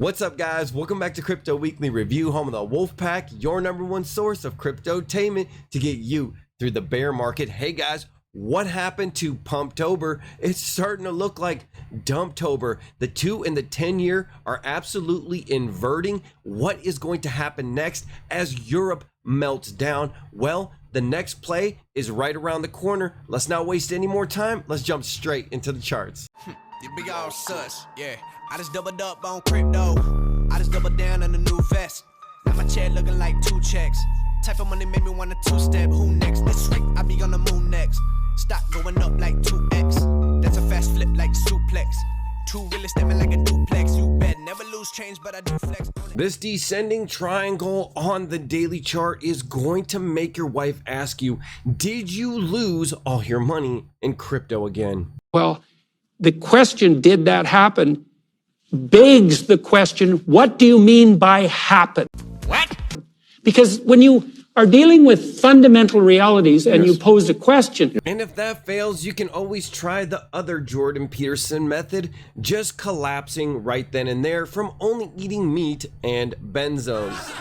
What's up, guys? Welcome back to Crypto Weekly Review, home of the Wolfpack, your number one source of cryptotainment to get you through the bear market. Hey guys, what happened to Pumptober? It's starting to look like Dumptober. The 2 and the 10-year are absolutely inverting. What is going to happen next as Europe melts down? Well, the next play is right around the corner. Let's not waste any more time. Let's jump straight into the charts. You big all sus, yeah. I just doubled up on crypto. I just doubled down on the new vest. Now my chair looking like 2 checks. Type of money made me want a 2-step. Who next? This week I be on the moon next. Stock going up like 2x. That's a fast flip like suplex. 2 really stepping like a duplex. You bet never lose change, but I do flex. This descending triangle on the daily chart is going to make your wife ask you, did you lose all your money in crypto again? Well, the question, did that happen, begs the question, what do you mean by happen? What? Because when you are dealing with fundamental realities and you pose a question. And if that fails, you can always try the other Jordan Peterson method, just collapsing right then and there from only eating meat and benzos.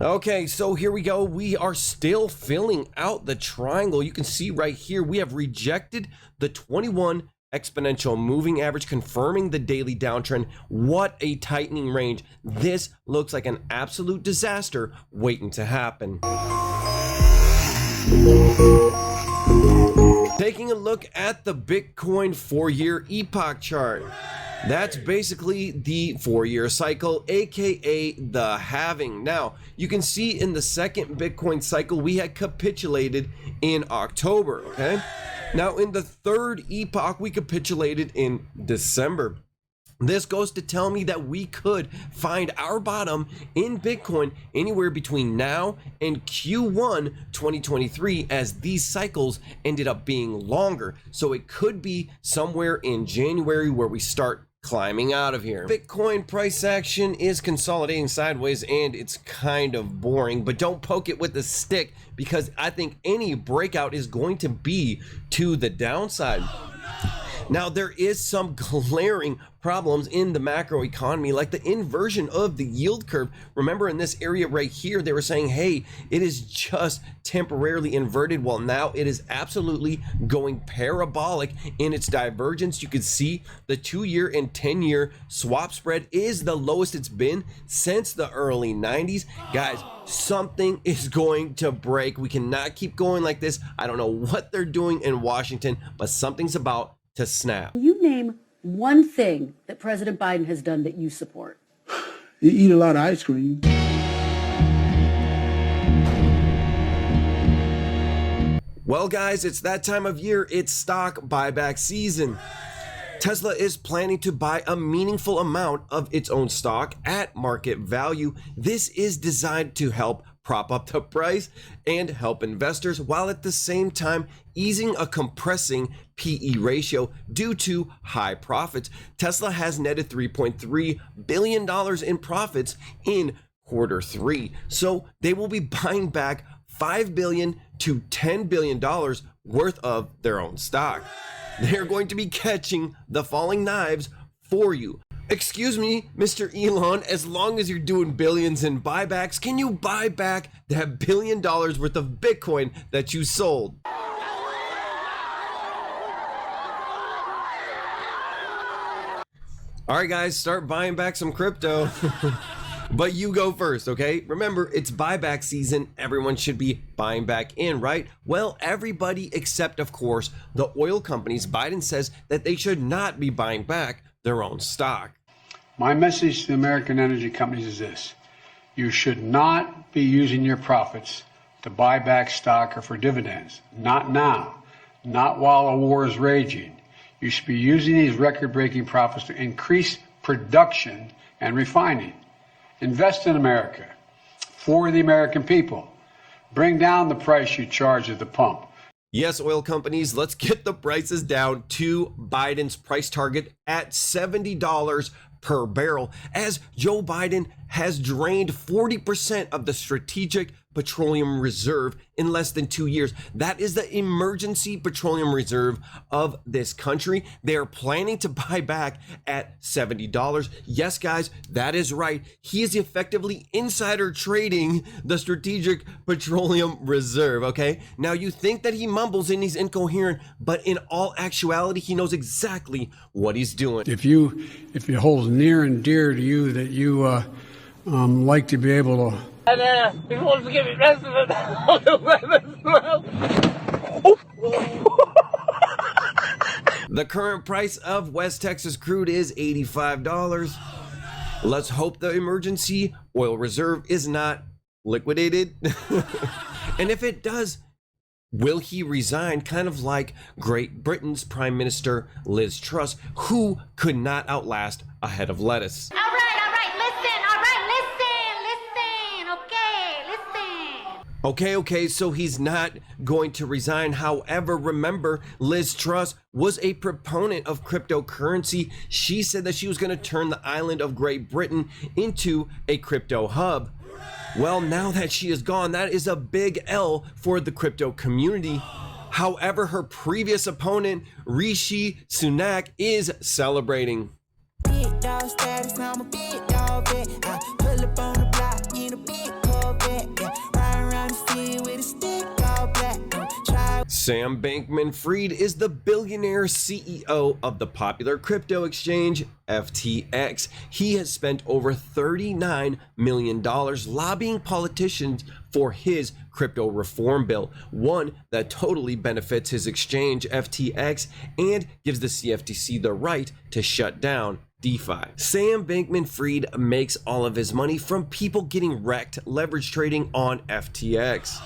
Okay, so here we go. We are still filling out the triangle. You can see right here, we have rejected the 21 exponential moving average, confirming the daily downtrend. What a tightening range. This looks like an absolute disaster waiting to happen. Taking a look at the Bitcoin 4-year epoch chart. That's basically the 4-year cycle, aka the halving. Now, you can see in the second Bitcoin cycle, we had capitulated in October, okay? Now, in the third epoch, we capitulated in December. This goes to tell me that we could find our bottom in Bitcoin anywhere between now and Q1 2023, as these cycles ended up being longer. So it could be somewhere in January where we start climbing out of here. Bitcoin price action is consolidating sideways and it's kind of boring, but don't poke it with a stick, because I think any breakout is going to be to the downside. Now, there is some glaring problems in the macro economy, like the inversion of the yield curve. Remember, in this area right here, they were saying, hey, it is just temporarily inverted. Well, now it is absolutely going parabolic in its divergence. You can see the 2-year and 10-year swap spread is the lowest it's been since the early 90s. Guys, something is going to break. We cannot keep going like this. I don't know what they're doing in Washington, but something's about to snap. You name one thing that President Biden has done that you support. You eat a lot of ice cream. Well, guys, it's that time of year. It's stock buyback season. Tesla is planning to buy a meaningful amount of its own stock at market value. This is designed to help prop up the price and help investors, while at the same time easing a compressing PE ratio due to high profits. Tesla has netted $3.3 billion in profits in Q3, so they will be buying back $5 billion to $10 billion worth of their own stock. They're going to be catching the falling knives for you. Excuse me, Mr. Elon, as long as you're doing billions in buybacks, can you buy back that $1 billion worth of Bitcoin that you sold? All right, guys, start buying back some crypto. But you go first, okay? Remember, it's buyback season. Everyone should be buying back in, right? Well, everybody except, of course, the oil companies. Biden says that they should not be buying back their own stock. My message to the American energy companies is this: you should not be using your profits to buy back stock or for dividends. Not now, not while a war is raging. You should be using these record-breaking profits to increase production and refining. Invest in America, for the American people. Bring down the price you charge at the pump. Yes, oil companies, let's get the prices down to Biden's price target at $70 per barrel, as Joe Biden has drained 40% of the strategic petroleum reserve in less than 2 years. That is the emergency petroleum reserve of this country. They are planning to buy back at $70. Yes, guys, that is right. He is effectively insider trading the strategic petroleum reserve, okay? Now, you think that he mumbles and he's incoherent, but in all actuality, he knows exactly what he's doing. If it holds near and dear to you that you like to be able to. And he wants to give me rest of it on the weapons. The current price of West Texas crude is $85. Let's hope the emergency oil reserve is not liquidated. And if it does, will he resign, kind of like Great Britain's Prime Minister Liz Truss, who could not outlast a head of lettuce? All right, listen, Okay, so he's not going to resign. However, remember, Liz Truss was a proponent of cryptocurrency. She said that she was going to turn the island of Great Britain into a crypto hub. Well, now that she is gone, that is a big L for the crypto community. However, her previous opponent, Rishi Sunak, is celebrating. Big dog status, I'm a big dog vet. I pull up on the block in a big Corvette. Yeah. Ride around the city with a stick all black. Sam Bankman-Fried is the billionaire CEO of the popular crypto exchange FTX. He has spent over $39 million lobbying politicians for his crypto reform bill, one that totally benefits his exchange FTX and gives the CFTC the right to shut down DeFi. Sam Bankman-Fried makes all of his money from people getting wrecked leverage trading on FTX.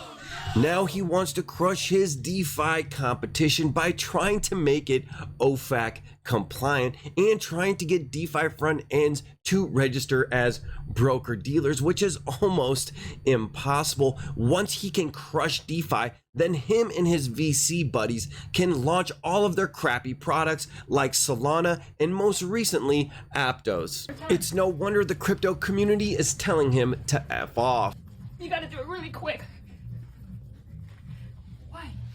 Now he wants to crush his DeFi competition by trying to make it OFAC compliant and trying to get DeFi front ends to register as broker dealers, which is almost impossible. Once he can crush DeFi, then him and his VC buddies can launch all of their crappy products like Solana and most recently Aptos. It's no wonder the crypto community is telling him to F off. You gotta do it really quick.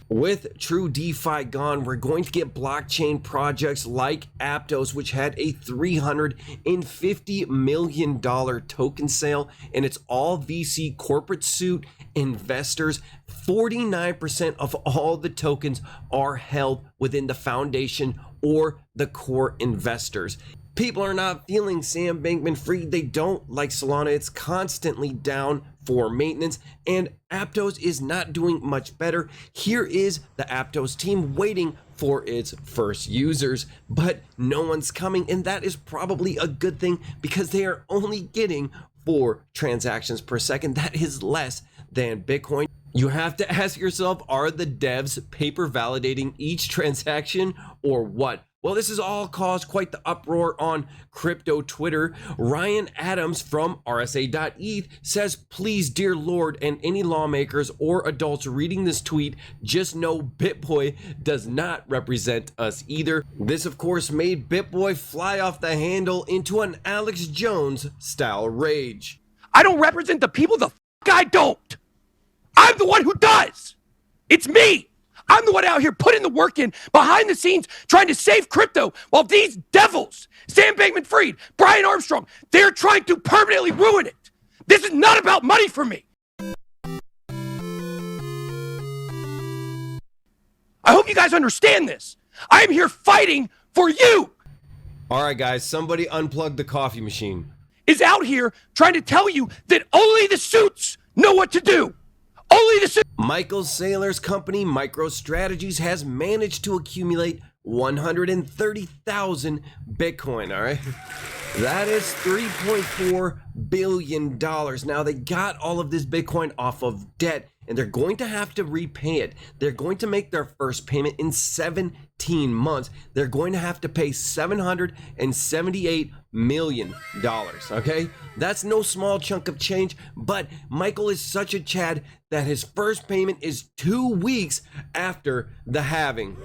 With true DeFi gone, we're going to get blockchain projects like Aptos, which had a $350 million token sale, and it's all VC corporate suit investors. 49% of all the tokens are held within the foundation or the core investors. People are not feeling Sam Bankman-Fried. They don't like Solana. It's constantly down for maintenance, and Aptos is not doing much better. Here is the Aptos team waiting for its first users, but no one's coming, and that is probably a good thing because they are only getting 4 transactions per second. That is less than Bitcoin. You have to ask yourself, are the devs paper validating each transaction or what? Well, this has all caused quite the uproar on crypto Twitter. Ryan Adams from RSA.eth says, please, dear Lord, and any lawmakers or adults reading this tweet, just know BitBoy does not represent us either. This, of course, made BitBoy fly off the handle into an Alex Jones style rage. I don't represent the people, the I don't. I'm the one who does. It's me. I'm the one out here putting the work in behind the scenes trying to save crypto while these devils, Sam Bankman-Fried, Brian Armstrong, they're trying to permanently ruin it. This is not about money for me. I hope you guys understand this. I'm here fighting for you. All right, guys, somebody unplug the coffee machine. Is out here trying to tell you that only the suits know what to do. Only the suits. Michael Saylor's company, MicroStrategies, has managed to accumulate 130,000 Bitcoin, all right? That is $3.4 billion. Now, they got all of this Bitcoin off of debt, and they're going to have to repay it. They're going to make their first payment in 17 months. They're going to have to pay $778 million, okay? That's no small chunk of change, but Michael is such a Chad that his first payment is 2 weeks after the halving.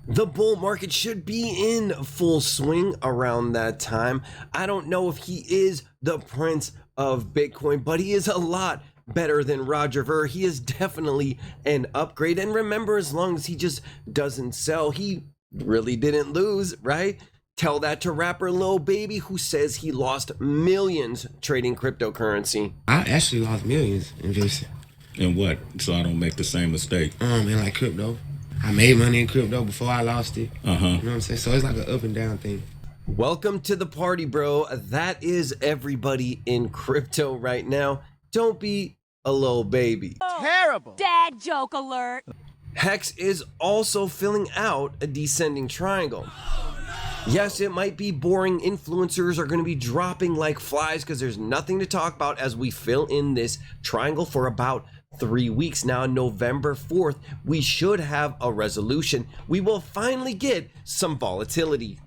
The bull market should be in full swing around that time. I don't know if he is the prince of Bitcoin, but he is a lot better than Roger Ver. He is definitely an upgrade. And remember, as long as he just doesn't sell, he really didn't lose, right? Tell that to rapper Lil Baby, who says he lost millions trading cryptocurrency. I actually lost millions investing. In what? So I don't make the same mistake. In like crypto. I made money in crypto before I lost it. You know what I'm saying? So it's like an up and down thing. Welcome to the party, bro. That is everybody in crypto right now. Don't be a Lil Baby. Terrible. Dad joke alert. Hex is also filling out a descending triangle. Yes, it might be boring. Influencers are going to be dropping like flies because there's nothing to talk about as we fill in this triangle for about 3 weeks now. November 4th, we should have a resolution. We will finally get some volatility.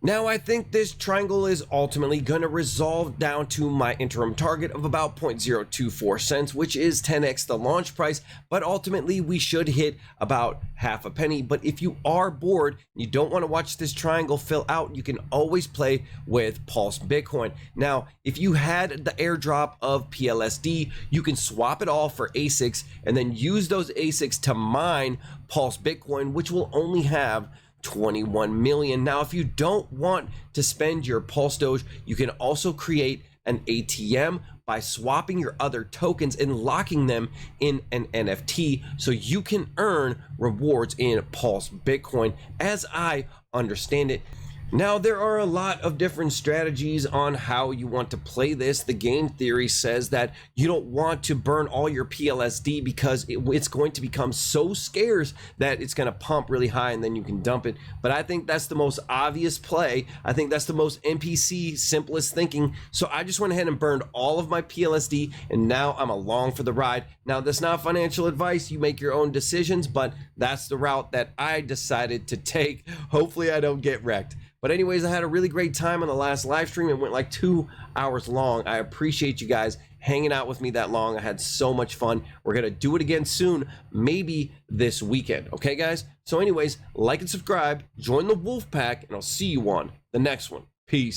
Now, I think this triangle is ultimately going to resolve down to my interim target of about 0.024 cents, which is 10x the launch price, but ultimately we should hit about half a penny. But if you are bored, you don't want to watch this triangle fill out, you can always play with Pulse Bitcoin. Now, if you had the airdrop of PLSD, you can swap it all for ASICs and then use those ASICs to mine Pulse Bitcoin, which will only have 21 million. Now, if you don't want to spend your Pulse Doge, you can also create an ATM by swapping your other tokens and locking them in an NFT so you can earn rewards in Pulse Bitcoin, as I understand it. Now, there are a lot of different strategies on how you want to play this. The game theory says that you don't want to burn all your PLSD because it's going to become so scarce that it's going to pump really high and then you can dump it. But I think that's the most obvious play. I think that's the most NPC simplest thinking. So I just went ahead and burned all of my PLSD and now I'm along for the ride. Now, that's not financial advice. You make your own decisions, but that's the route that I decided to take. Hopefully I don't get wrecked. But anyways, I had a really great time on the last live stream. It went like 2 hours long. I appreciate you guys hanging out with me that long. I had so much fun. We're going to do it again soon, maybe this weekend. Okay, guys? So anyways, like and subscribe, join the Wolf Pack, and I'll see you on the next one. Peace.